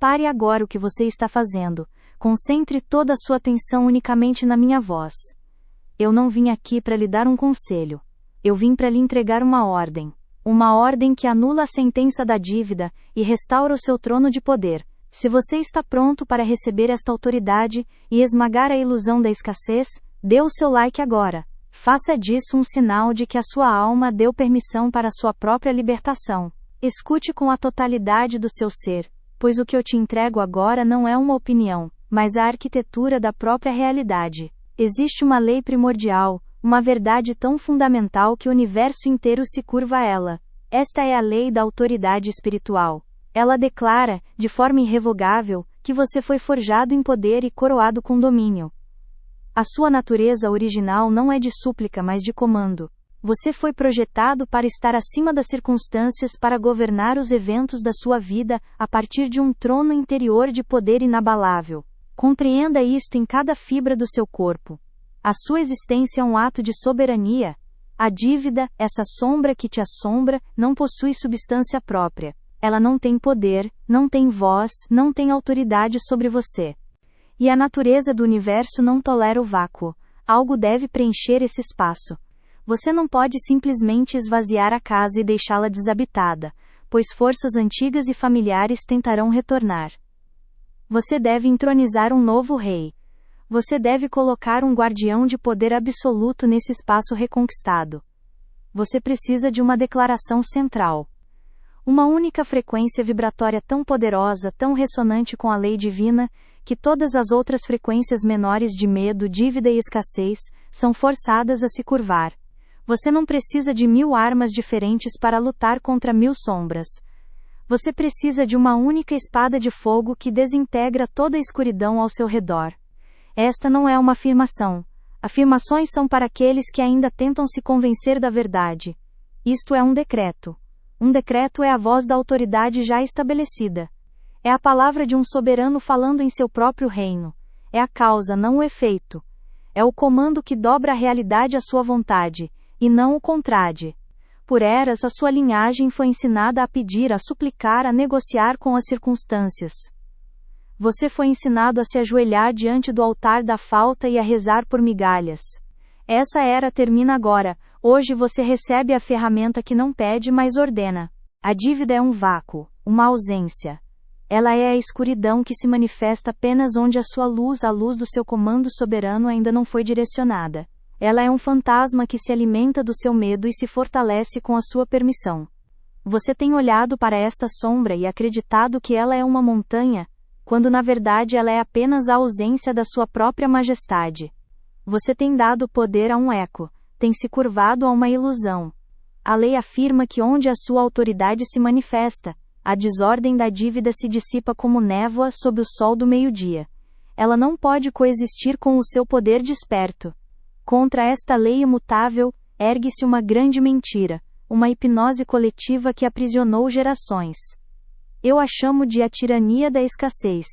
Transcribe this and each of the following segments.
pare agora o que você está fazendo. Concentre toda a sua atenção unicamente na minha voz. Eu não vim aqui para lhe dar um conselho. Eu vim para lhe entregar uma ordem. Uma ordem que anula a sentença da dívida e restaura o seu trono de poder. Se você está pronto para receber esta autoridade e esmagar a ilusão da escassez, dê o seu like agora. Faça disso um sinal de que a sua alma deu permissão para a sua própria libertação. Escute com a totalidade do seu ser, pois o que eu te entrego agora não é uma opinião, mas a arquitetura da própria realidade. Existe uma lei primordial, uma verdade tão fundamental que o universo inteiro se curva a ela. Esta é a lei da autoridade espiritual. Ela declara, de forma irrevogável, que você foi forjado em poder e coroado com domínio. A sua natureza original não é de súplica, mas de comando. Você foi projetado para estar acima das circunstâncias, para governar os eventos da sua vida, a partir de um trono interior de poder inabalável. Compreenda isto em cada fibra do seu corpo. A sua existência é um ato de soberania. A dívida, essa sombra que te assombra, não possui substância própria. Ela não tem poder, não tem voz, não tem autoridade sobre você. E a natureza do universo não tolera o vácuo. Algo deve preencher esse espaço. Você não pode simplesmente esvaziar a casa e deixá-la desabitada, pois forças antigas e familiares tentarão retornar. Você deve entronizar um novo rei. Você deve colocar um guardião de poder absoluto nesse espaço reconquistado. Você precisa de uma declaração central. Uma única frequência vibratória tão poderosa, tão ressonante com a lei divina, que todas as outras frequências menores de medo, dívida e escassez, são forçadas a se curvar. Você não precisa de 1000 armas diferentes para lutar contra 1000 sombras. Você precisa de uma única espada de fogo que desintegra toda a escuridão ao seu redor. Esta não é uma afirmação. Afirmações são para aqueles que ainda tentam se convencer da verdade. Isto é um decreto. Um decreto é a voz da autoridade já estabelecida. É a palavra de um soberano falando em seu próprio reino. É a causa, não o efeito. É o comando que dobra a realidade à sua vontade, e não o contrário. Por eras a sua linhagem foi ensinada a pedir, a suplicar, a negociar com as circunstâncias. Você foi ensinado a se ajoelhar diante do altar da falta e a rezar por migalhas. Essa era termina agora. Hoje você recebe a ferramenta que não pede, mas ordena. A dívida é um vácuo, uma ausência. Ela é a escuridão que se manifesta apenas onde a luz do seu comando soberano ainda não foi direcionada. Ela é um fantasma que se alimenta do seu medo e se fortalece com a sua permissão. Você tem olhado para esta sombra e acreditado que ela é uma montanha, quando na verdade ela é apenas a ausência da sua própria majestade. Você tem dado poder a um eco, tem se curvado a uma ilusão. A lei afirma que onde a sua autoridade se manifesta, a desordem da dívida se dissipa como névoa sob o sol do meio-dia. Ela não pode coexistir com o seu poder desperto. Contra esta lei imutável, ergue-se uma grande mentira, uma hipnose coletiva que aprisionou gerações. Eu a chamo de a tirania da escassez.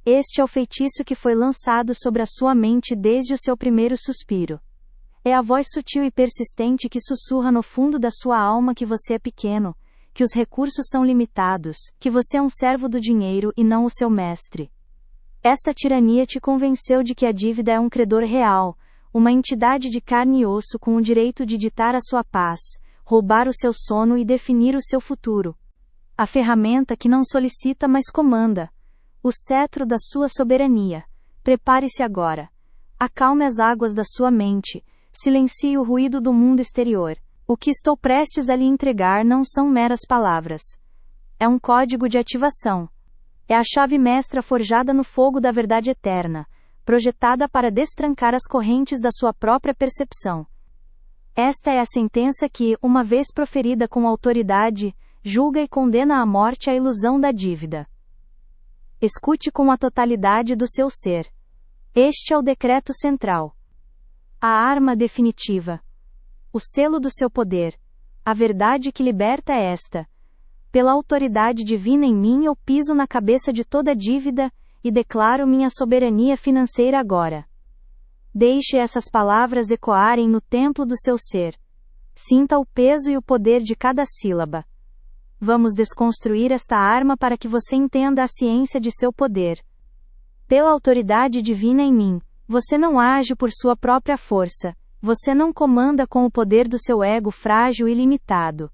Este é o feitiço que foi lançado sobre a sua mente desde o seu primeiro suspiro. É a voz sutil e persistente que sussurra no fundo da sua alma que você é pequeno, que os recursos são limitados, que você é um servo do dinheiro e não o seu mestre. Esta tirania te convenceu de que a dívida é um credor real, uma entidade de carne e osso com o direito de ditar a sua paz, roubar o seu sono e definir o seu futuro. A ferramenta que não solicita, mas comanda. O cetro da sua soberania. Prepare-se agora. Acalme as águas da sua mente. Silencie o ruído do mundo exterior. O que estou prestes a lhe entregar não são meras palavras. É um código de ativação. É a chave mestra forjada no fogo da verdade eterna, projetada para destrancar as correntes da sua própria percepção. Esta é a sentença que, uma vez proferida com autoridade, julga e condena à morte a ilusão da dívida. Escute com a totalidade do seu ser. Este é o decreto central. A arma definitiva. O selo do seu poder. A verdade que liberta é esta. Pela autoridade divina em mim eu piso na cabeça de toda dívida, e declaro minha soberania financeira agora. Deixe essas palavras ecoarem no templo do seu ser. Sinta o peso e o poder de cada sílaba. Vamos desconstruir esta arma para que você entenda a ciência de seu poder. Pela autoridade divina em mim, você não age por sua própria força. Você não comanda com o poder do seu ego frágil e limitado.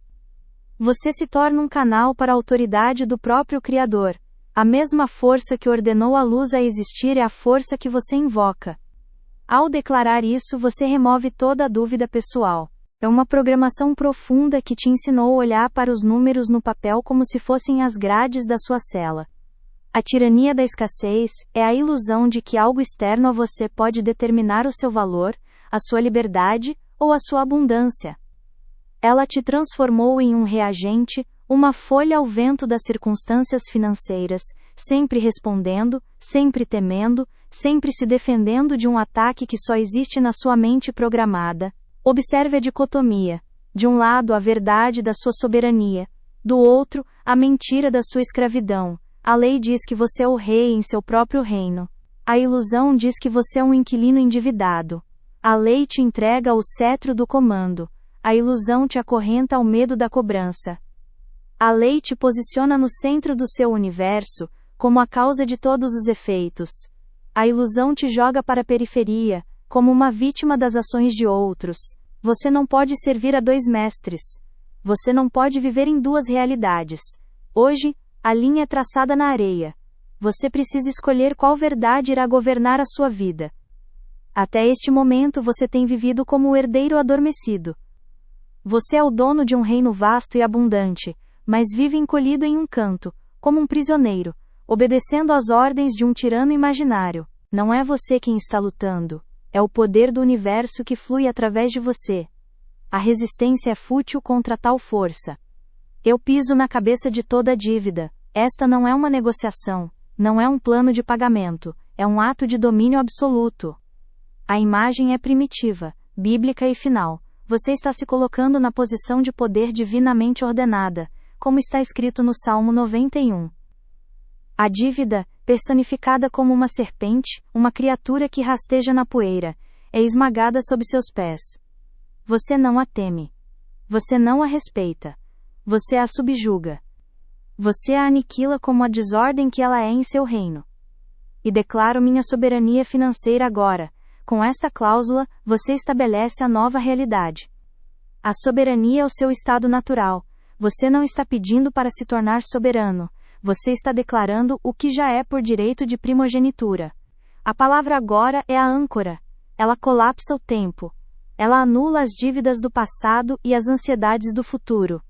Você se torna um canal para a autoridade do próprio Criador. A mesma força que ordenou a luz a existir é a força que você invoca. Ao declarar isso, você remove toda a dúvida pessoal. É uma programação profunda que te ensinou a olhar para os números no papel como se fossem as grades da sua cela. A tirania da escassez é a ilusão de que algo externo a você pode determinar o seu valor, a sua liberdade ou a sua abundância. Ela te transformou em um reagente, uma folha ao vento das circunstâncias financeiras, sempre respondendo, sempre temendo, sempre se defendendo de um ataque que só existe na sua mente programada. Observe a dicotomia. De um lado, a verdade da sua soberania. Do outro, a mentira da sua escravidão. A lei diz que você é o rei em seu próprio reino. A ilusão diz que você é um inquilino endividado. A lei te entrega o cetro do comando. A ilusão te acorrenta ao medo da cobrança. A lei te posiciona no centro do seu universo, como a causa de todos os efeitos. A ilusão te joga para a periferia, como uma vítima das ações de outros. Você não pode servir a dois mestres. Você não pode viver em duas realidades. Hoje, a linha é traçada na areia. Você precisa escolher qual verdade irá governar a sua vida. Até este momento você tem vivido como o herdeiro adormecido. Você é o dono de um reino vasto e abundante, mas vive encolhido em um canto, como um prisioneiro, obedecendo às ordens de um tirano imaginário. Não é você quem está lutando. É o poder do universo que flui através de você. A resistência é fútil contra tal força. Eu piso na cabeça de toda a dívida. Esta não é uma negociação, não é um plano de pagamento, é um ato de domínio absoluto. A imagem é primitiva, bíblica e final. Você está se colocando na posição de poder divinamente ordenada, como está escrito no Salmo 91. A dívida, personificada como uma serpente, uma criatura que rasteja na poeira, é esmagada sob seus pés. Você não a teme. Você não a respeita. Você a subjuga. Você a aniquila como a desordem que ela é em seu reino. E declaro minha soberania financeira agora. Com esta cláusula, você estabelece a nova realidade. A soberania é o seu estado natural. Você não está pedindo para se tornar soberano. Você está declarando o que já é por direito de primogenitura. A palavra agora é a âncora. Ela colapsa o tempo. Ela anula as dívidas do passado e as ansiedades do futuro.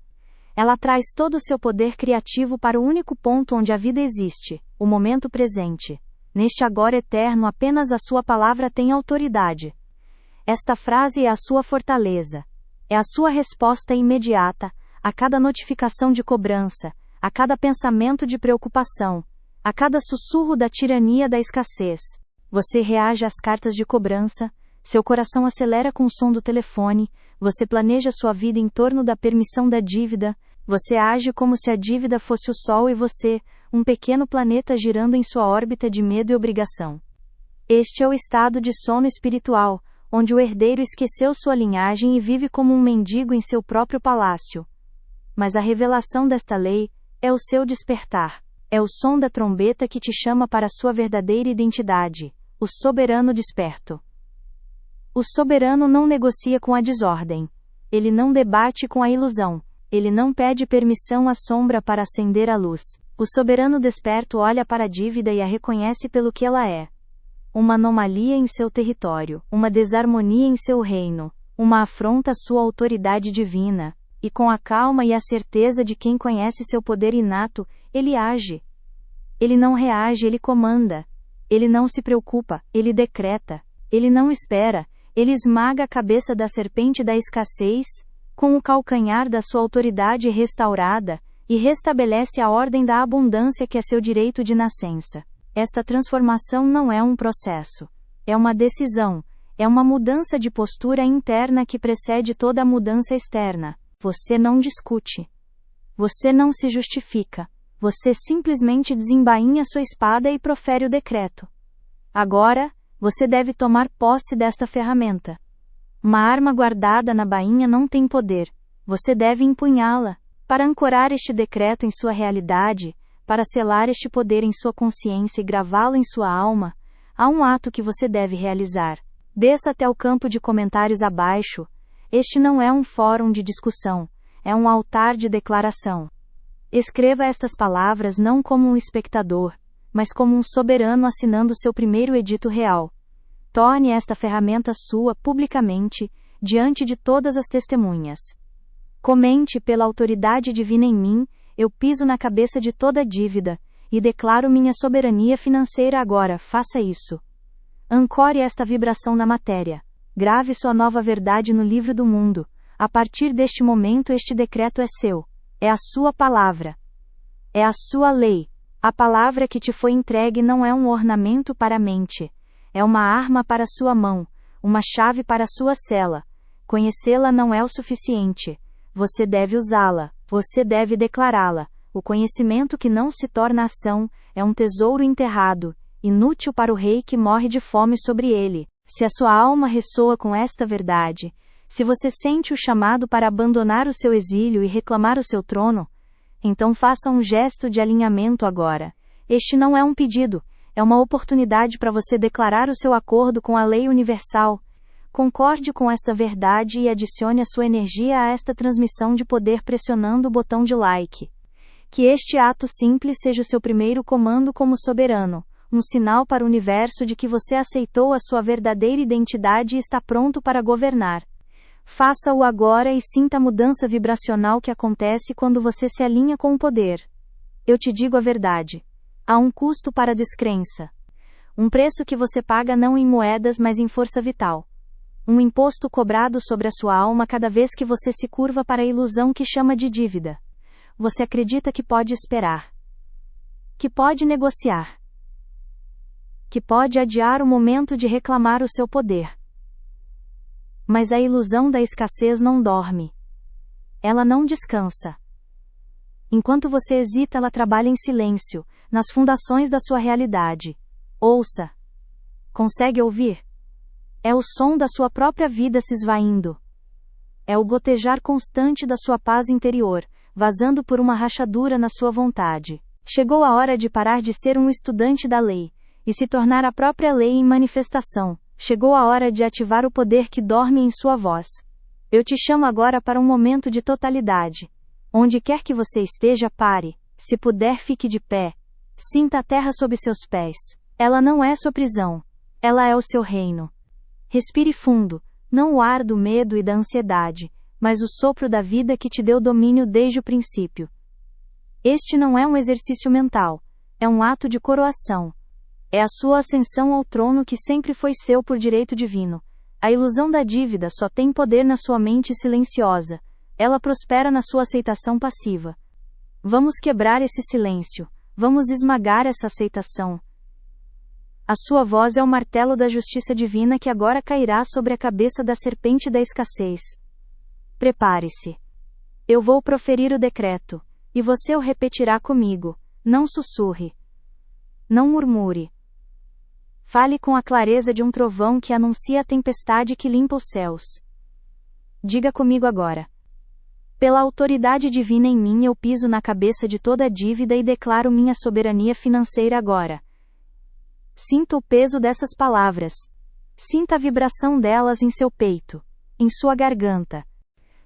Ela traz todo o seu poder criativo para o único ponto onde a vida existe, o momento presente. Neste agora eterno, apenas a sua palavra tem autoridade. Esta frase é a sua fortaleza. É a sua resposta imediata a cada notificação de cobrança, a cada pensamento de preocupação, a cada sussurro da tirania da escassez. Você reage às cartas de cobrança, seu coração acelera com o som do telefone, você planeja sua vida em torno da permissão da dívida, você age como se a dívida fosse o Sol e você, um pequeno planeta girando em sua órbita de medo e obrigação. Este é o estado de sono espiritual, onde o herdeiro esqueceu sua linhagem e vive como um mendigo em seu próprio palácio. Mas a revelação desta lei é o seu despertar. É o som da trombeta que te chama para a sua verdadeira identidade, o soberano desperto. O soberano não negocia com a desordem. Ele não debate com a ilusão. Ele não pede permissão à sombra para acender a luz. O soberano desperto olha para a dívida e a reconhece pelo que ela é. Uma anomalia em seu território, uma desarmonia em seu reino, uma afronta à sua autoridade divina. E com a calma e a certeza de quem conhece seu poder inato, ele age. Ele não reage, ele comanda. Ele não se preocupa, ele decreta. Ele não espera, ele esmaga a cabeça da serpente da escassez, com o calcanhar da sua autoridade restaurada, e restabelece a ordem da abundância que é seu direito de nascença. Esta transformação não é um processo. É uma decisão. É uma mudança de postura interna que precede toda a mudança externa. Você não discute. Você não se justifica. Você simplesmente desembainha sua espada e profere o decreto. Agora, você deve tomar posse desta ferramenta. Uma arma guardada na bainha não tem poder. Você deve empunhá-la. Para ancorar este decreto em sua realidade, para selar este poder em sua consciência e gravá-lo em sua alma, há um ato que você deve realizar. Desça até o campo de comentários abaixo. Este não é um fórum de discussão, é um altar de declaração. Escreva estas palavras não como um espectador, mas como um soberano assinando seu primeiro edito real. Torne esta ferramenta sua publicamente, diante de todas as testemunhas. Comente: pela autoridade divina em mim, eu piso na cabeça de toda dívida, e declaro minha soberania financeira agora. Faça isso. Ancore esta vibração na matéria. Grave sua nova verdade no livro do mundo. A partir deste momento este decreto é seu. É a sua palavra. É a sua lei. A palavra que te foi entregue não é um ornamento para a mente. É uma arma para a sua mão, uma chave para a sua cela. Conhecê-la não é o suficiente. Você deve usá-la, você deve declará-la. O conhecimento que não se torna ação é um tesouro enterrado, inútil para o rei que morre de fome sobre ele. Se a sua alma ressoa com esta verdade, se você sente o chamado para abandonar o seu exílio e reclamar o seu trono, então faça um gesto de alinhamento agora. Este não é um pedido, é uma oportunidade para você declarar o seu acordo com a lei universal. Concorde com esta verdade e adicione a sua energia a esta transmissão de poder pressionando o botão de like. Que este ato simples seja o seu primeiro comando como soberano, um sinal para o universo de que você aceitou a sua verdadeira identidade e está pronto para governar. Faça-o agora e sinta a mudança vibracional que acontece quando você se alinha com o poder. Eu te digo a verdade. Há um custo para a descrença. Um preço que você paga não em moedas, mas em força vital. Um imposto cobrado sobre a sua alma cada vez que você se curva para a ilusão que chama de dívida. Você acredita que pode esperar, que pode negociar, que pode adiar o momento de reclamar o seu poder. Mas a ilusão da escassez não dorme. Ela não descansa. Enquanto você hesita, ela trabalha em silêncio, nas fundações da sua realidade. Ouça. Consegue ouvir? É o som da sua própria vida se esvaindo. É o gotejar constante da sua paz interior, vazando por uma rachadura na sua vontade. Chegou a hora de parar de ser um estudante da lei, e se tornar a própria lei em manifestação. Chegou a hora de ativar o poder que dorme em sua voz. Eu te chamo agora para um momento de totalidade. Onde quer que você esteja, pare. Se puder, fique de pé. Sinta a terra sob seus pés. Ela não é sua prisão. Ela é o seu reino. Respire fundo, não o ar do medo e da ansiedade, mas o sopro da vida que te deu domínio desde o princípio. Este não é um exercício mental, é um ato de coroação. É a sua ascensão ao trono que sempre foi seu por direito divino. A ilusão da dívida só tem poder na sua mente silenciosa. Ela prospera na sua aceitação passiva. Vamos quebrar esse silêncio. Vamos esmagar essa aceitação. A sua voz é o martelo da justiça divina que agora cairá sobre a cabeça da serpente da escassez. Prepare-se. Eu vou proferir o decreto, e você o repetirá comigo. Não sussurre. Não murmure. Fale com a clareza de um trovão que anuncia a tempestade que limpa os céus. Diga comigo agora. Pela autoridade divina em mim eu piso na cabeça de toda dívida e declaro minha soberania financeira agora. Sinta o peso dessas palavras. Sinta a vibração delas em seu peito, em sua garganta.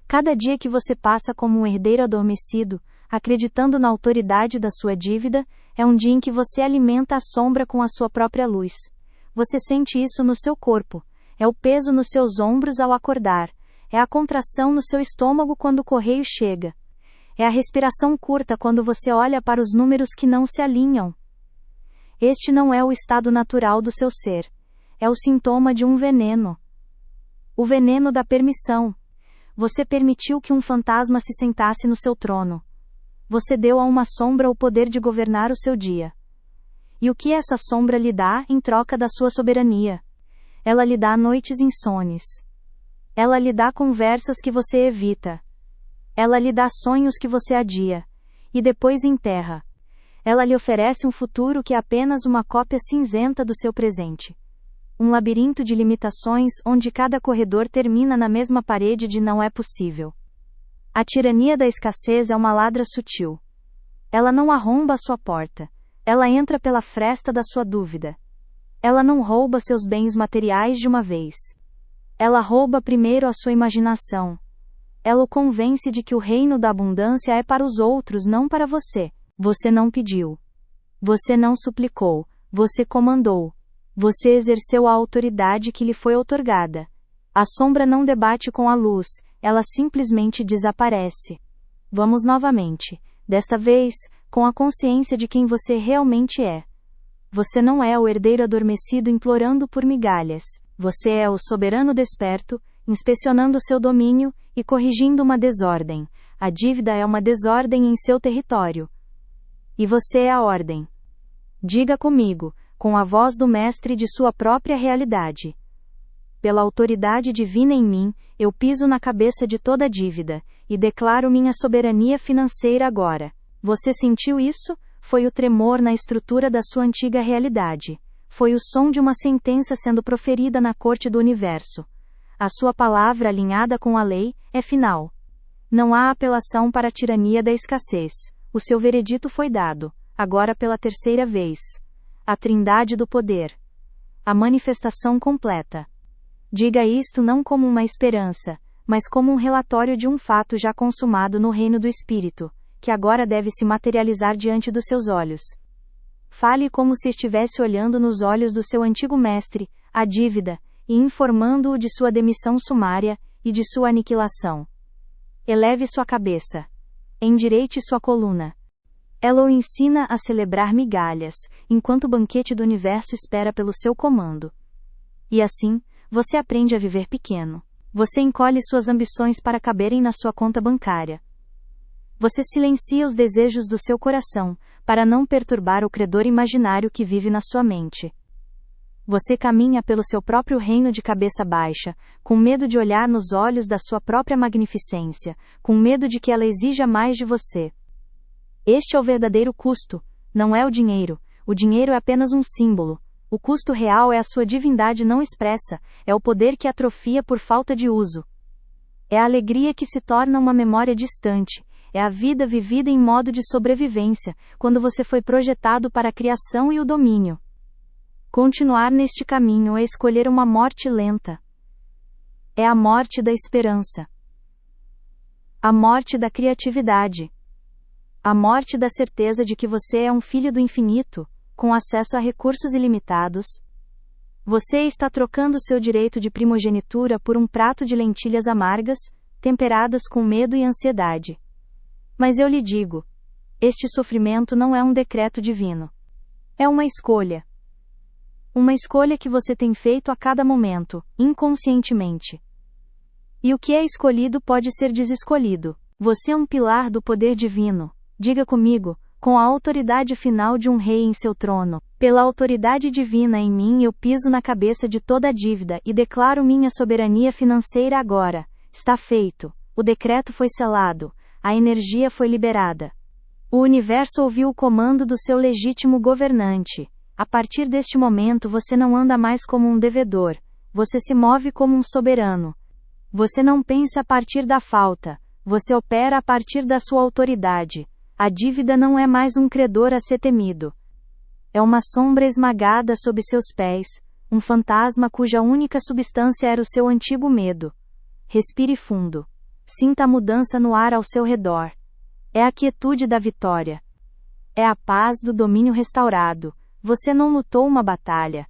Cada dia que você passa como um herdeiro adormecido, acreditando na autoridade da sua dívida, é um dia em que você alimenta a sombra com a sua própria luz. Você sente isso no seu corpo. É o peso nos seus ombros ao acordar. É a contração no seu estômago quando o correio chega. É a respiração curta quando você olha para os números que não se alinham. Este não é o estado natural do seu ser. É o sintoma de um veneno. O veneno da permissão. Você permitiu que um fantasma se sentasse no seu trono. Você deu a uma sombra o poder de governar o seu dia. E o que essa sombra lhe dá em troca da sua soberania? Ela lhe dá noites insones. Ela lhe dá conversas que você evita. Ela lhe dá sonhos que você adia. E depois enterra. Ela lhe oferece um futuro que é apenas uma cópia cinzenta do seu presente. Um labirinto de limitações onde cada corredor termina na mesma parede de não é possível. A tirania da escassez é uma ladra sutil. Ela não arromba a sua porta. Ela entra pela fresta da sua dúvida. Ela não rouba seus bens materiais de uma vez. Ela rouba primeiro a sua imaginação. Ela o convence de que o reino da abundância é para os outros, não para você. Você não pediu. Você não suplicou. Você comandou. Você exerceu a autoridade que lhe foi outorgada. A sombra não debate com a luz, ela simplesmente desaparece. Vamos novamente. Desta vez, com a consciência de quem você realmente é. Você não é o herdeiro adormecido implorando por migalhas. Você é o soberano desperto, inspecionando seu domínio e corrigindo uma desordem. A dívida é uma desordem em seu território. E você é a ordem. Diga comigo, com a voz do mestre de sua própria realidade. Pela autoridade divina em mim, eu piso na cabeça de toda dívida, e declaro minha soberania financeira agora. Você sentiu isso? Foi o tremor na estrutura da sua antiga realidade. Foi o som de uma sentença sendo proferida na corte do universo. A sua palavra alinhada com a lei é final. Não há apelação para a tirania da escassez. O seu veredito foi dado, agora pela terceira vez. A Trindade do Poder. A manifestação completa. Diga isto não como uma esperança, mas como um relatório de um fato já consumado no reino do Espírito, que agora deve se materializar diante dos seus olhos. Fale como se estivesse olhando nos olhos do seu antigo mestre, a dívida, e informando-o de sua demissão sumária e de sua aniquilação. Eleve sua cabeça. Endireite sua coluna. Ela o ensina a celebrar migalhas, enquanto o banquete do universo espera pelo seu comando. E assim, você aprende a viver pequeno. Você encolhe suas ambições para caberem na sua conta bancária. Você silencia os desejos do seu coração, para não perturbar o credor imaginário que vive na sua mente. Você caminha pelo seu próprio reino de cabeça baixa, com medo de olhar nos olhos da sua própria magnificência, com medo de que ela exija mais de você. Este é o verdadeiro custo, não é o dinheiro é apenas um símbolo. O custo real é a sua divindade não expressa, é o poder que atrofia por falta de uso. É a alegria que se torna uma memória distante, é a vida vivida em modo de sobrevivência, quando você foi projetado para a criação e o domínio. Continuar neste caminho é escolher uma morte lenta. É a morte da esperança. A morte da criatividade. A morte da certeza de que você é um filho do infinito, com acesso a recursos ilimitados. Você está trocando seu direito de primogenitura por um prato de lentilhas amargas, temperadas com medo e ansiedade. Mas eu lhe digo, este sofrimento não é um decreto divino. É uma escolha. Uma escolha que você tem feito a cada momento, inconscientemente. E o que é escolhido pode ser desescolhido. Você é um pilar do poder divino. Diga comigo, com a autoridade final de um rei em seu trono. Pela autoridade divina em mim eu piso na cabeça de toda a dívida e declaro minha soberania financeira agora. Está feito. O decreto foi selado. A energia foi liberada. O universo ouviu o comando do seu legítimo governante. A partir deste momento você não anda mais como um devedor. Você se move como um soberano. Você não pensa a partir da falta. Você opera a partir da sua autoridade. A dívida não é mais um credor a ser temido. É uma sombra esmagada sob seus pés, um fantasma cuja única substância era o seu antigo medo. Respire fundo. Sinta a mudança no ar ao seu redor. É a quietude da vitória. É a paz do domínio restaurado. Você não lutou uma batalha.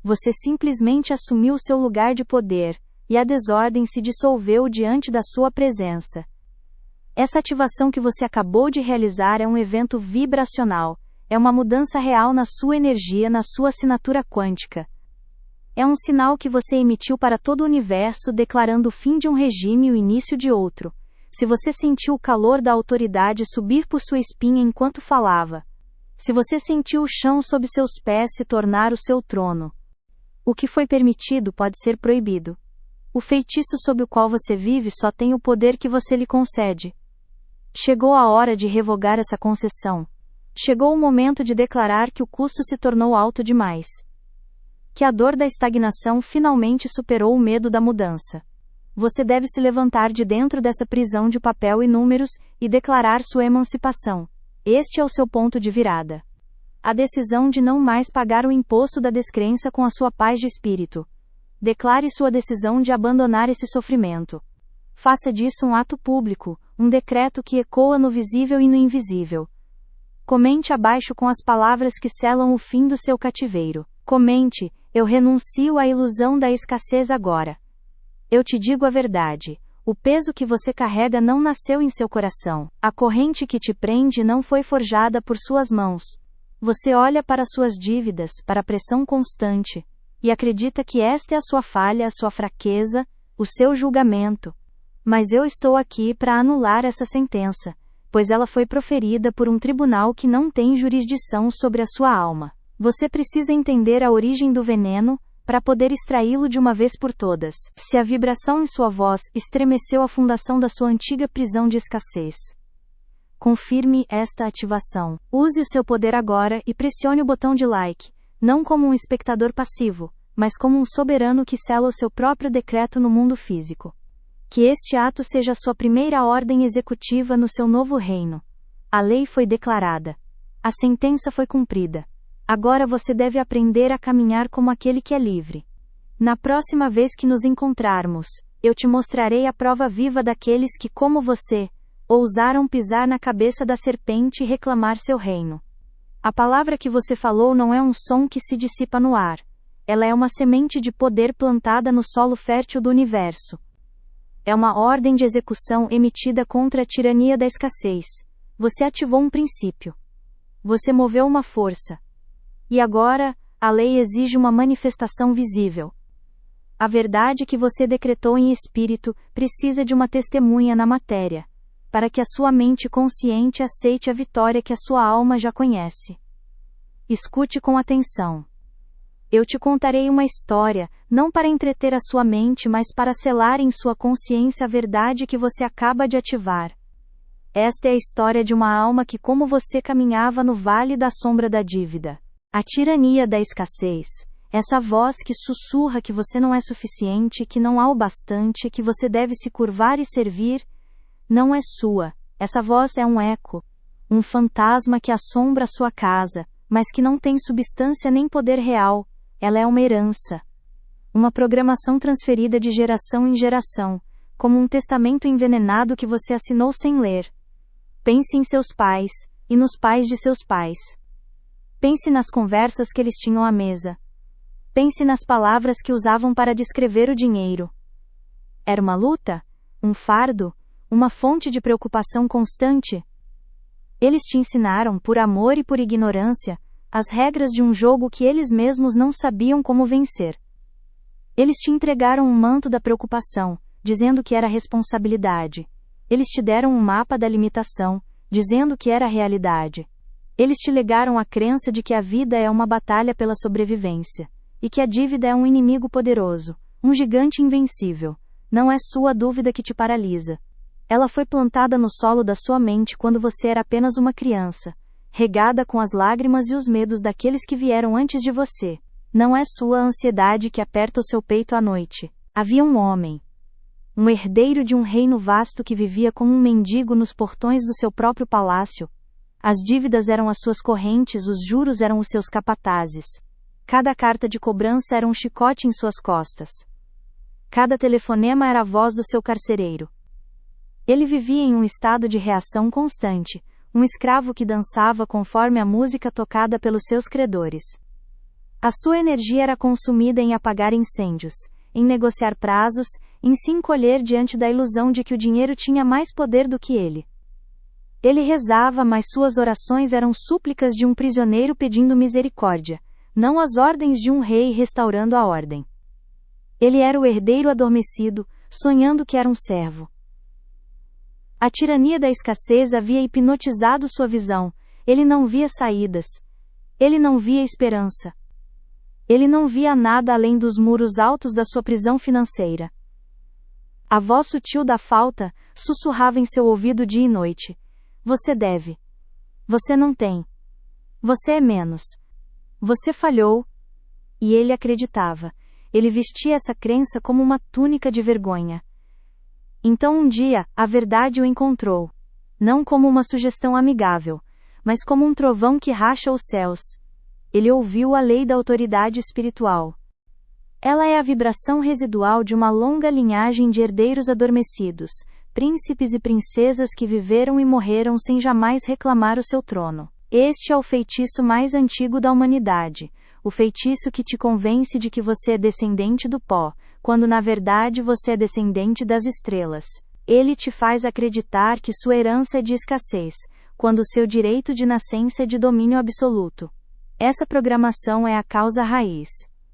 Você simplesmente assumiu seu lugar de poder, e a desordem se dissolveu diante da sua presença. Essa ativação que você acabou de realizar é um evento vibracional. É uma mudança real na sua energia, na sua assinatura quântica. É um sinal que você emitiu para todo o universo declarando o fim de um regime e o início de outro. Se você sentiu o calor da autoridade subir por sua espinha enquanto falava. Se você sentiu o chão sob seus pés se tornar o seu trono. O que foi permitido pode ser proibido. O feitiço sob o qual você vive só tem o poder que você lhe concede. Chegou a hora de revogar essa concessão. Chegou o momento de declarar que o custo se tornou alto demais. Que a dor da estagnação finalmente superou o medo da mudança. Você deve se levantar de dentro dessa prisão de papel e números e declarar sua emancipação. Este é o seu ponto de virada. A decisão de não mais pagar o imposto da descrença com a sua paz de espírito. Declare sua decisão de abandonar esse sofrimento. Faça disso um ato público, um decreto que ecoa no visível e no invisível. Comente abaixo com as palavras que selam o fim do seu cativeiro. Comente: eu renuncio à ilusão da escassez agora. Eu te digo a verdade. O peso que você carrega não nasceu em seu coração. A corrente que te prende não foi forjada por suas mãos. Você olha para suas dívidas, para a pressão constante, e acredita que esta é a sua falha, a sua fraqueza, o seu julgamento. Mas eu estou aqui para anular essa sentença, pois ela foi proferida por um tribunal que não tem jurisdição sobre a sua alma. Você precisa entender a origem do veneno, para poder extraí-lo de uma vez por todas. Se a vibração em sua voz estremeceu a fundação da sua antiga prisão de escassez, confirme esta ativação. Use o seu poder agora e pressione o botão de like, não como um espectador passivo, mas como um soberano que sela o seu próprio decreto no mundo físico. Que este ato seja a sua primeira ordem executiva no seu novo reino. A lei foi declarada. A sentença foi cumprida. Agora você deve aprender a caminhar como aquele que é livre. Na próxima vez que nos encontrarmos, eu te mostrarei a prova viva daqueles que, como você, ousaram pisar na cabeça da serpente e reclamar seu reino. A palavra que você falou não é um som que se dissipa no ar. Ela é uma semente de poder plantada no solo fértil do universo. É uma ordem de execução emitida contra a tirania da escassez. Você ativou um princípio. Você moveu uma força. E agora, a lei exige uma manifestação visível. A verdade que você decretou em espírito precisa de uma testemunha na matéria, para que a sua mente consciente aceite a vitória que a sua alma já conhece. Escute com atenção. Eu te contarei uma história, não para entreter a sua mente, mas para selar em sua consciência a verdade que você acaba de ativar. Esta é a história de uma alma que, como você, caminhava no vale da sombra da dívida. A tirania da escassez, essa voz que sussurra que você não é suficiente, que não há o bastante, que você deve se curvar e servir, não é sua. Essa voz é um eco, um fantasma que assombra a sua casa, mas que não tem substância nem poder real. Ela é uma herança. Uma programação transferida de geração em geração, como um testamento envenenado que você assinou sem ler. Pense em seus pais, e nos pais de seus pais. Pense nas conversas que eles tinham à mesa. Pense nas palavras que usavam para descrever o dinheiro. Era uma luta? Um fardo? Uma fonte de preocupação constante? Eles te ensinaram, por amor e por ignorância, as regras de um jogo que eles mesmos não sabiam como vencer. Eles te entregaram um manto da preocupação, dizendo que era responsabilidade. Eles te deram um mapa da limitação, dizendo que era realidade. Eles te legaram a crença de que a vida é uma batalha pela sobrevivência, e que a dívida é um inimigo poderoso, um gigante invencível. Não é sua dúvida que te paralisa. Ela foi plantada no solo da sua mente quando você era apenas uma criança, regada com as lágrimas e os medos daqueles que vieram antes de você. Não é sua ansiedade que aperta o seu peito à noite. Havia um homem, um herdeiro de um reino vasto que vivia como um mendigo nos portões do seu próprio palácio. As dívidas eram as suas correntes, os juros eram os seus capatazes. Cada carta de cobrança era um chicote em suas costas. Cada telefonema era a voz do seu carcereiro. Ele vivia em um estado de reação constante, um escravo que dançava conforme a música tocada pelos seus credores. A sua energia era consumida em apagar incêndios, em negociar prazos, em se encolher diante da ilusão de que o dinheiro tinha mais poder do que ele. Ele rezava, mas suas orações eram súplicas de um prisioneiro pedindo misericórdia, não as ordens de um rei restaurando a ordem. Ele era o herdeiro adormecido, sonhando que era um servo. A tirania da escassez havia hipnotizado sua visão. Ele não via saídas. Ele não via esperança. Ele não via nada além dos muros altos da sua prisão financeira. A voz sutil da falta sussurrava em seu ouvido dia e noite. Você deve. Você não tem. Você é menos. Você falhou. E ele acreditava. Ele vestia essa crença como uma túnica de vergonha. Então um dia, a verdade o encontrou. Não como uma sugestão amigável, mas como um trovão que racha os céus. Ele ouviu a lei da autoridade espiritual. Ela é a vibração residual de uma longa linhagem de herdeiros adormecidos, príncipes e princesas que viveram e morreram sem jamais reclamar o seu trono. Este é o feitiço mais antigo da humanidade, o feitiço que te convence de que você é descendente do pó, quando na verdade você é descendente das estrelas. Ele te faz acreditar que sua herança é de escassez, quando seu direito de nascença é de domínio absoluto. Essa programação é a causa raiz.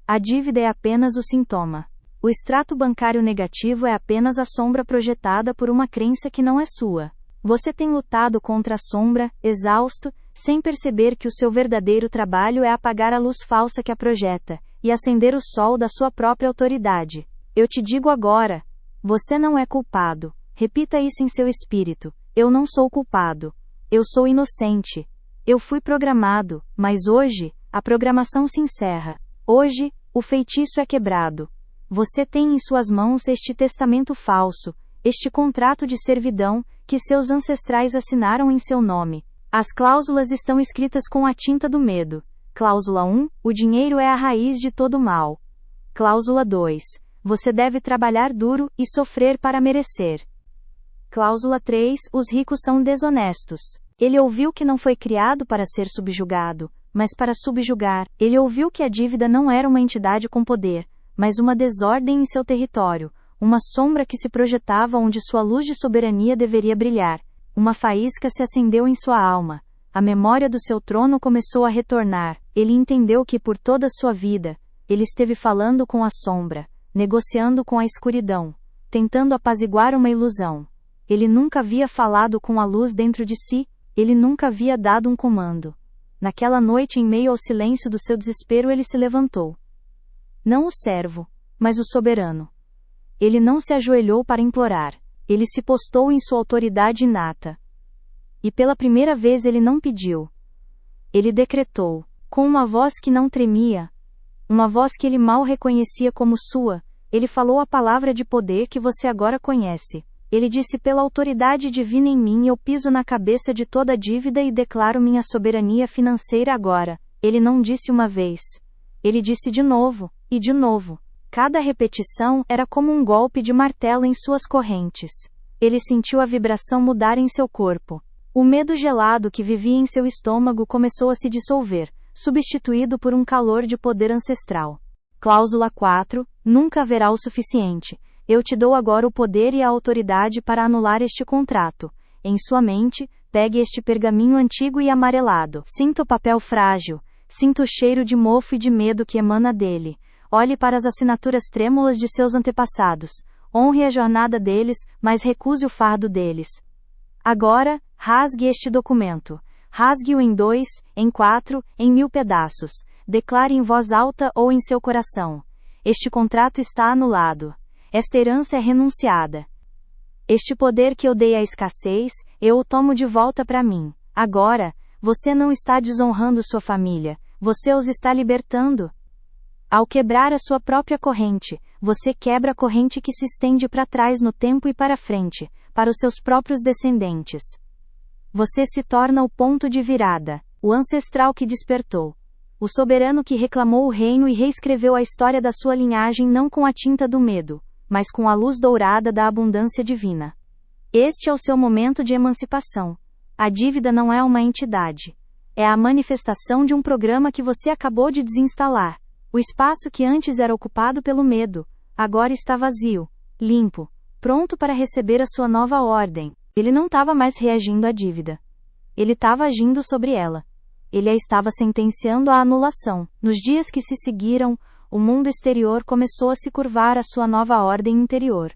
A dívida é apenas o sintoma. O extrato bancário negativo é apenas a sombra projetada por uma crença que não é sua. Você tem lutado contra a sombra, exausto, sem perceber que o seu verdadeiro trabalho é apagar a luz falsa que a projeta, e acender o sol da sua própria autoridade. Eu te digo agora, você não é culpado. Repita isso em seu espírito. Eu não sou culpado. Eu sou inocente. Eu fui programado, mas hoje, a programação se encerra. Hoje, o feitiço é quebrado. Você tem em suas mãos este testamento falso, este contrato de servidão, que seus ancestrais assinaram em seu nome. As cláusulas estão escritas com a tinta do medo. Cláusula 1, o dinheiro é a raiz de todo mal. Cláusula 2, você deve trabalhar duro e sofrer para merecer. Cláusula 3, os ricos são desonestos. Ele ouviu que não foi criado para ser subjugado, mas para subjugar. Ele ouviu que a dívida não era uma entidade com poder, mas uma desordem em seu território, uma sombra que se projetava onde sua luz de soberania deveria brilhar. Uma faísca se acendeu em sua alma. A memória do seu trono começou a retornar. Ele entendeu que por toda a sua vida, ele esteve falando com a sombra, negociando com a escuridão, tentando apaziguar uma ilusão. Ele nunca havia falado com a luz dentro de si, ele nunca havia dado um comando. Naquela noite, em meio ao silêncio do seu desespero, ele se levantou. Não o servo, mas o soberano. Ele não se ajoelhou para implorar. Ele se postou em sua autoridade inata. E pela primeira vez ele não pediu. Ele decretou, com uma voz que não tremia, uma voz que ele mal reconhecia como sua, ele falou a palavra de poder que você agora conhece. Ele disse: pela autoridade divina em mim eu piso na cabeça de toda dívida e declaro minha soberania financeira agora. Ele não disse uma vez. Ele disse de novo, e de novo. Cada repetição era como um golpe de martelo em suas correntes. Ele sentiu a vibração mudar em seu corpo. O medo gelado que vivia em seu estômago começou a se dissolver, substituído por um calor de poder ancestral. Cláusula 4. Nunca haverá o suficiente. Eu te dou agora o poder e a autoridade para anular este contrato. Em sua mente, pegue este pergaminho antigo e amarelado. Sinta o papel frágil. Sinta o cheiro de mofo e de medo que emana dele. Olhe para as assinaturas trêmulas de seus antepassados. Honre a jornada deles, mas recuse o fardo deles. Agora, rasgue este documento. Rasgue-o em 2, em 4, em 1000 pedaços. Declare em voz alta ou em seu coração. Este contrato está anulado. Esta herança é renunciada. Este poder que eu dei à escassez, eu o tomo de volta para mim. Agora, você não está desonrando sua família, você os está libertando. Ao quebrar a sua própria corrente, você quebra a corrente que se estende para trás no tempo e para frente, para os seus próprios descendentes. Você se torna o ponto de virada, o ancestral que despertou. O soberano que reclamou o reino e reescreveu a história da sua linhagem não com a tinta do medo, mas com a luz dourada da abundância divina. Este é o seu momento de emancipação. A dívida não é uma entidade. É a manifestação de um programa que você acabou de desinstalar. O espaço que antes era ocupado pelo medo, agora está vazio, limpo, pronto para receber a sua nova ordem. Ele não estava mais reagindo à dívida. Ele estava agindo sobre ela. Ele a estava sentenciando à anulação. Nos dias que se seguiram, o mundo exterior começou a se curvar à sua nova ordem interior.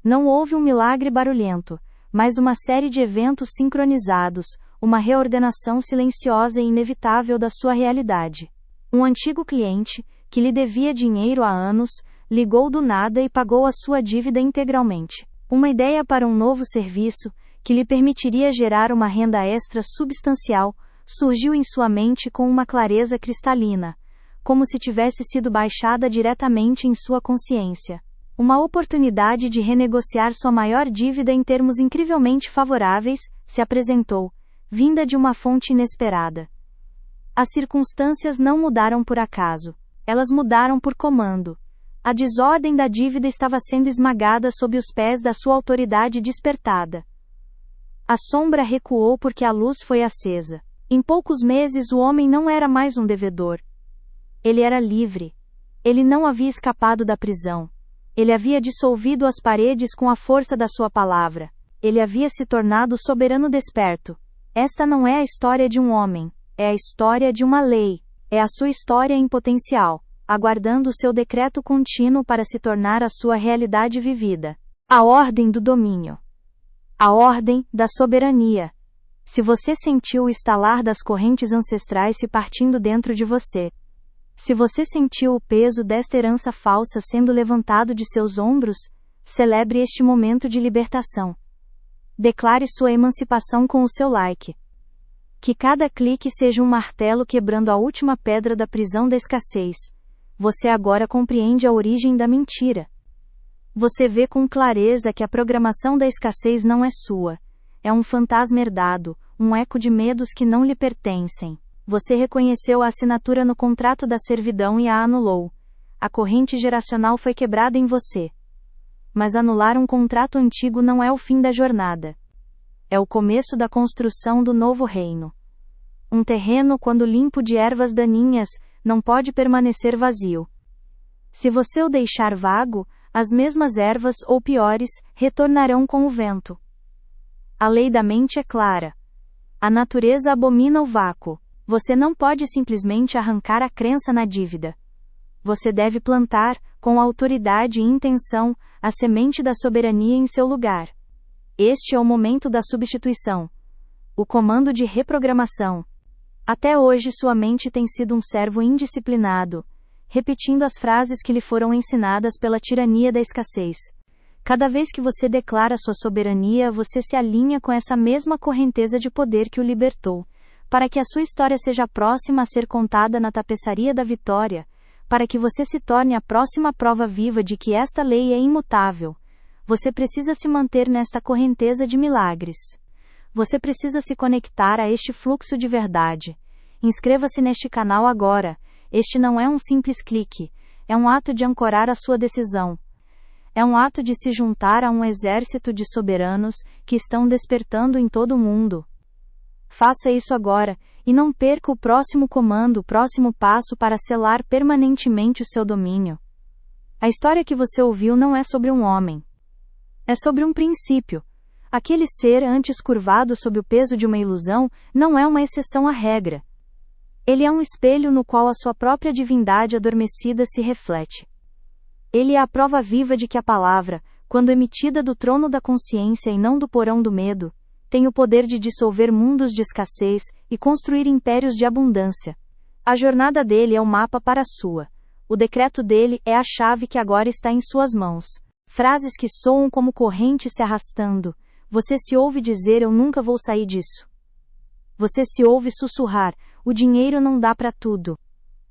Não houve um milagre barulhento, mas uma série de eventos sincronizados, uma reordenação silenciosa e inevitável da sua realidade. Um antigo cliente, que lhe devia dinheiro há anos, ligou do nada e pagou a sua dívida integralmente. Uma ideia para um novo serviço, que lhe permitiria gerar uma renda extra substancial, surgiu em sua mente com uma clareza cristalina, como se tivesse sido baixada diretamente em sua consciência. Uma oportunidade de renegociar sua maior dívida em termos incrivelmente favoráveis se apresentou, vinda de uma fonte inesperada. As circunstâncias não mudaram por acaso. Elas mudaram por comando. A desordem da dívida estava sendo esmagada sob os pés da sua autoridade despertada. A sombra recuou porque a luz foi acesa. Em poucos meses o homem não era mais um devedor. Ele era livre. Ele não havia escapado da prisão. Ele havia dissolvido as paredes com a força da sua palavra. Ele havia se tornado soberano desperto. Esta não é a história de um homem. É a história de uma lei. É a sua história em potencial, aguardando o seu decreto contínuo para se tornar a sua realidade vivida. A ordem do domínio. A ordem da soberania. Se você sentiu o estalar das correntes ancestrais se partindo dentro de você. Se você sentiu o peso desta herança falsa sendo levantado de seus ombros, celebre este momento de libertação. Declare sua emancipação com o seu like. Que cada clique seja um martelo quebrando a última pedra da prisão da escassez. Você agora compreende a origem da mentira. Você vê com clareza que a programação da escassez não é sua. É um fantasma herdado, um eco de medos que não lhe pertencem. Você reconheceu a assinatura no contrato da servidão e a anulou. A corrente geracional foi quebrada em você. Mas anular um contrato antigo não é o fim da jornada. É o começo da construção do novo reino. Um terreno, quando limpo de ervas daninhas, não pode permanecer vazio. Se você o deixar vago, as mesmas ervas, ou piores, retornarão com o vento. A lei da mente é clara. A natureza abomina o vácuo. Você não pode simplesmente arrancar a crença na dívida. Você deve plantar, com autoridade e intenção, a semente da soberania em seu lugar. Este é o momento da substituição. O comando de reprogramação. Até hoje sua mente tem sido um servo indisciplinado, repetindo as frases que lhe foram ensinadas pela tirania da escassez. Cada vez que você declara sua soberania, você se alinha com essa mesma correnteza de poder que o libertou, para que a sua história seja próxima a ser contada na tapeçaria da vitória, para que você se torne a próxima prova viva de que esta lei é imutável. Você precisa se manter nesta correnteza de milagres. Você precisa se conectar a este fluxo de verdade. Inscreva-se neste canal agora. Este não é um simples clique. É um ato de ancorar a sua decisão. É um ato de se juntar a um exército de soberanos que estão despertando em todo o mundo. Faça isso agora, e não perca o próximo comando, o próximo passo para selar permanentemente o seu domínio. A história que você ouviu não é sobre um homem. É sobre um princípio. Aquele ser antes curvado sob o peso de uma ilusão não é uma exceção à regra. Ele é um espelho no qual a sua própria divindade adormecida se reflete. Ele é a prova viva de que a palavra, quando emitida do trono da consciência e não do porão do medo, tem o poder de dissolver mundos de escassez e construir impérios de abundância. A jornada dele é o mapa para a sua. O decreto dele é a chave que agora está em suas mãos. Frases que soam como correntes se arrastando. Você se ouve dizer: eu nunca vou sair disso. Você se ouve sussurrar: o dinheiro não dá para tudo.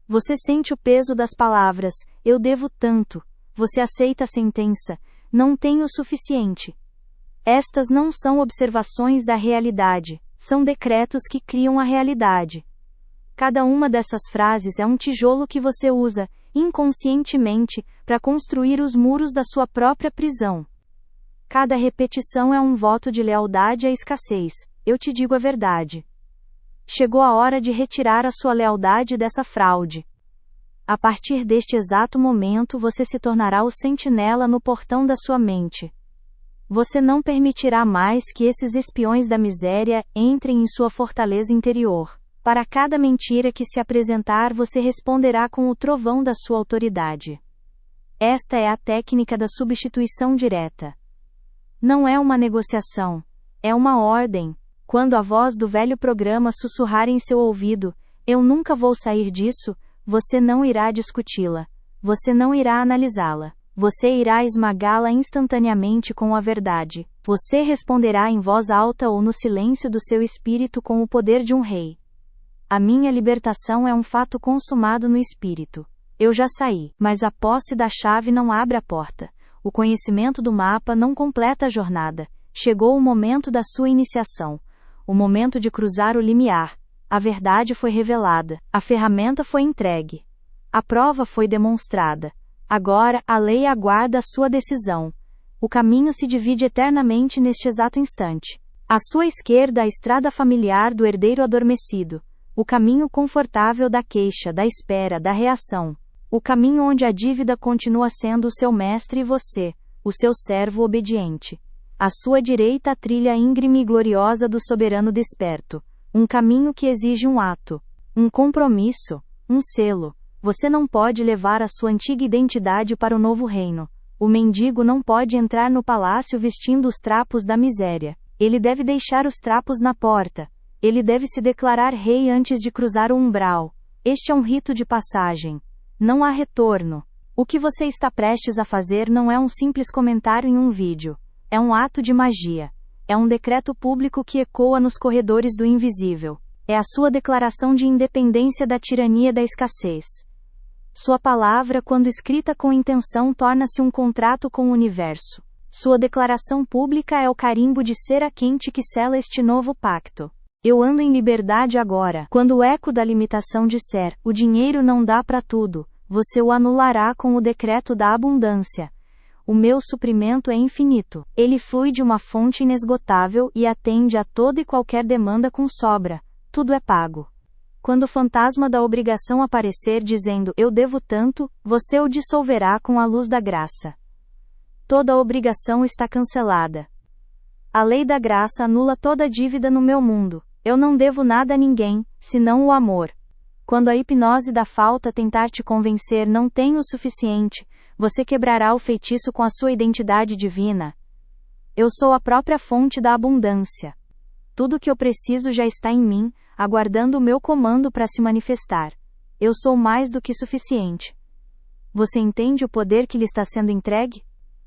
Você sente o peso das palavras: eu devo tanto. Você aceita a sentença: não tenho o suficiente. Estas não são observações da realidade, são decretos que criam a realidade. Cada uma dessas frases é um tijolo que você usa, inconscientemente, para construir os muros da sua própria prisão. Cada repetição é um voto de lealdade à escassez. Eu te digo a verdade. Chegou a hora de retirar a sua lealdade dessa fraude. A partir deste exato momento você se tornará o sentinela no portão da sua mente. Você não permitirá mais que esses espiões da miséria entrem em sua fortaleza interior. Para cada mentira que se apresentar, você responderá com o trovão da sua autoridade. Esta é a técnica da substituição direta. Não é uma negociação. É uma ordem. Quando a voz do velho programa sussurrar em seu ouvido: eu nunca vou sair disso, você não irá discuti-la. Você não irá analisá-la. Você irá esmagá-la instantaneamente com a verdade. Você responderá em voz alta ou no silêncio do seu espírito com o poder de um rei. A minha libertação é um fato consumado no espírito. Eu já saí, mas a posse da chave não abre a porta. O conhecimento do mapa não completa a jornada. Chegou o momento da sua iniciação. O momento de cruzar o limiar. A verdade foi revelada. A ferramenta foi entregue. A prova foi demonstrada. Agora, a lei aguarda a sua decisão. O caminho se divide eternamente neste exato instante. À sua esquerda, a estrada familiar do herdeiro adormecido. O caminho confortável da queixa, da espera, da reação. O caminho onde a dívida continua sendo o seu mestre e você, o seu servo obediente. À sua direita, a trilha íngreme e gloriosa do soberano desperto. Um caminho que exige um ato, um compromisso, um selo. Você não pode levar a sua antiga identidade para o novo reino. O mendigo não pode entrar no palácio vestindo os trapos da miséria. Ele deve deixar os trapos na porta. Ele deve se declarar rei antes de cruzar o umbral. Este é um rito de passagem. Não há retorno. O que você está prestes a fazer não é um simples comentário em um vídeo. É um ato de magia. É um decreto público que ecoa nos corredores do invisível. É a sua declaração de independência da tirania da escassez. Sua palavra, quando escrita com intenção, torna-se um contrato com o universo. Sua declaração pública é o carimbo de cera quente que sela este novo pacto. Eu ando em liberdade agora. Quando o eco da limitação disser, o dinheiro não dá para tudo, você o anulará com o decreto da abundância. O meu suprimento é infinito. Ele flui de uma fonte inesgotável e atende a toda e qualquer demanda com sobra. Tudo é pago. Quando o fantasma da obrigação aparecer dizendo, eu devo tanto, você o dissolverá com a luz da graça. Toda obrigação está cancelada. A lei da graça anula toda dívida no meu mundo. Eu não devo nada a ninguém, senão o amor. Quando a hipnose da falta tentar te convencer não tem o suficiente, você quebrará o feitiço com a sua identidade divina. Eu sou a própria fonte da abundância. Tudo o que eu preciso já está em mim, aguardando o meu comando para se manifestar. Eu sou mais do que suficiente. Você entende o poder que lhe está sendo entregue?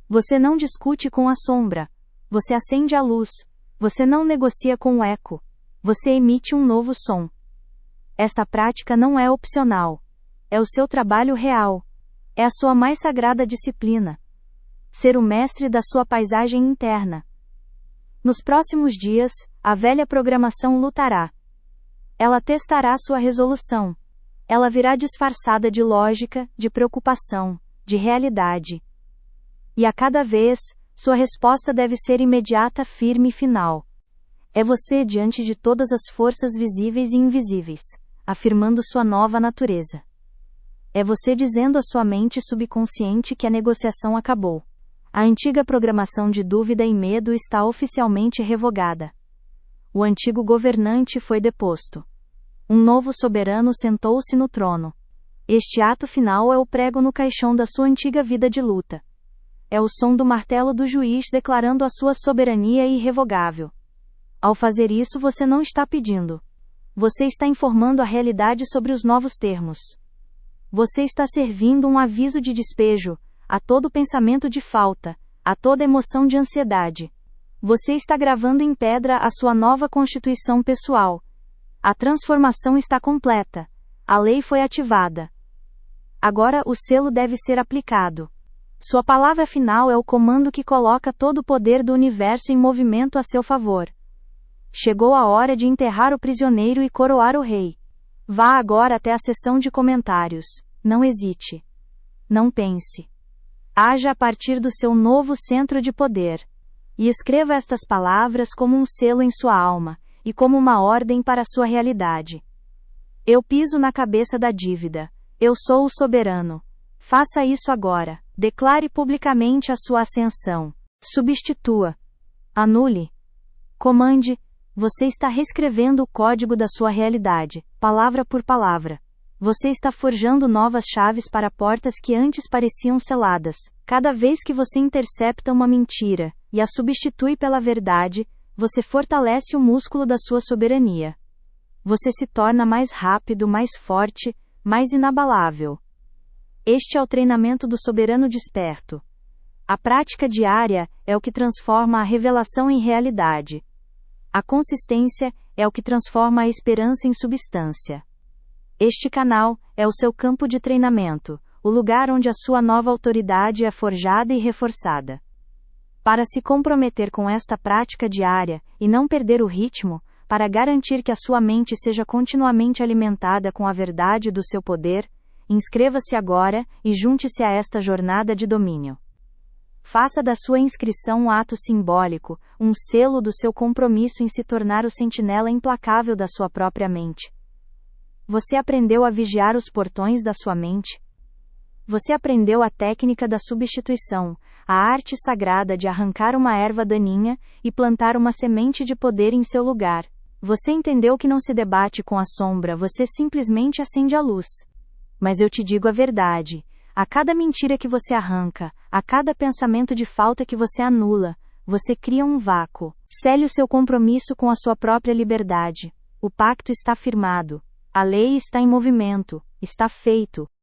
Você não discute com a sombra. Você acende a luz. Você não negocia com o eco. Você emite um novo som. Esta prática não é opcional. É o seu trabalho real. É a sua mais sagrada disciplina. Ser o mestre da sua paisagem interna. Nos próximos dias, a velha programação lutará. Ela testará sua resolução. Ela virá disfarçada de lógica, de preocupação, de realidade. E a cada vez, sua resposta deve ser imediata, firme e final. É você diante de todas as forças visíveis e invisíveis, afirmando sua nova natureza. É você dizendo à sua mente subconsciente que a negociação acabou. A antiga programação de dúvida e medo está oficialmente revogada. O antigo governante foi deposto. Um novo soberano sentou-se no trono. Este ato final é o prego no caixão da sua antiga vida de luta. É o som do martelo do juiz declarando a sua soberania irrevogável. Ao fazer isso, você não está pedindo. Você está informando a realidade sobre os novos termos. Você está servindo um aviso de despejo a todo pensamento de falta, a toda emoção de ansiedade. Você está gravando em pedra a sua nova constituição pessoal. A transformação está completa. A lei foi ativada. Agora o selo deve ser aplicado. Sua palavra final é o comando que coloca todo o poder do universo em movimento a seu favor. Chegou a hora de enterrar o prisioneiro e coroar o rei. Vá agora até a seção de comentários. Não hesite. Não pense. Haja a partir do seu novo centro de poder. E escreva estas palavras como um selo em sua alma, e como uma ordem para a sua realidade. Eu piso na cabeça da dívida. Eu sou o soberano. Faça isso agora. Declare publicamente a sua ascensão. Substitua. Anule. Comande. Você está reescrevendo o código da sua realidade, palavra por palavra. Você está forjando novas chaves para portas que antes pareciam seladas. Cada vez que você intercepta uma mentira e a substitui pela verdade, você fortalece o músculo da sua soberania. Você se torna mais rápido, mais forte, mais inabalável. Este é o treinamento do soberano desperto. A prática diária é o que transforma a revelação em realidade. A consistência é o que transforma a esperança em substância. Este canal é o seu campo de treinamento, o lugar onde a sua nova autoridade é forjada e reforçada. Para se comprometer com esta prática diária, e não perder o ritmo, para garantir que a sua mente seja continuamente alimentada com a verdade do seu poder, inscreva-se agora e junte-se a esta jornada de domínio. Faça da sua inscrição um ato simbólico, um selo do seu compromisso em se tornar o sentinela implacável da sua própria mente. Você aprendeu a vigiar os portões da sua mente? Você aprendeu a técnica da substituição, a arte sagrada de arrancar uma erva daninha e plantar uma semente de poder em seu lugar. Você entendeu que não se debate com a sombra, você simplesmente acende a luz. Mas eu te digo a verdade. A cada mentira que você arranca, a cada pensamento de falta que você anula, você cria um vácuo. Cele o seu compromisso com a sua própria liberdade. O pacto está firmado. A lei está em movimento. Está feito.